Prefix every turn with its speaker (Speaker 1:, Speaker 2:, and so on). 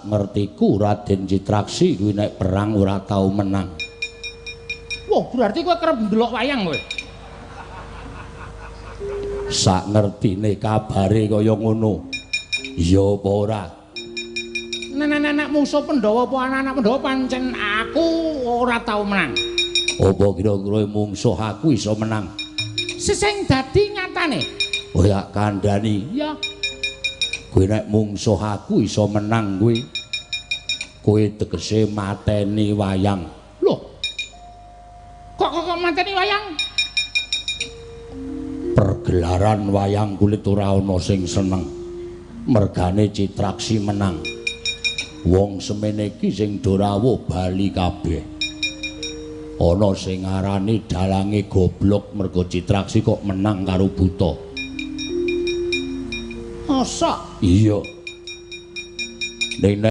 Speaker 1: sak ngertiku Raden Citraksi kuwi nek perang ora tau menang.
Speaker 2: Wah, berarti kowe kerep ndelok wayang kowe.
Speaker 1: Sak ngertine kabare kaya ngono. Iya apa ora?
Speaker 2: Nenek-nenek musuh Pandhawa apa anak-anak Pandhawa pancen aku ora tau menang.
Speaker 1: Apa kira-kira mungsuh aku iso menang?
Speaker 2: Sing dadi nyatane.
Speaker 1: Oh ya kandhani.
Speaker 2: Ya.
Speaker 1: Kowe nek mungsuh aku iso menang kuwi. Kowe tegese mateni wayang.
Speaker 2: Loh. Kok mateni wayang?
Speaker 1: Pergelaran wayang kulit ora ana sing seneng. Mergane Citraksi menang. Wong semene iki sing do rawuh bali kabeh. Ana sing ngarani dalange goblok mergo Citraksi kok menang karo buta.
Speaker 2: Mosok?
Speaker 1: Iya. Ning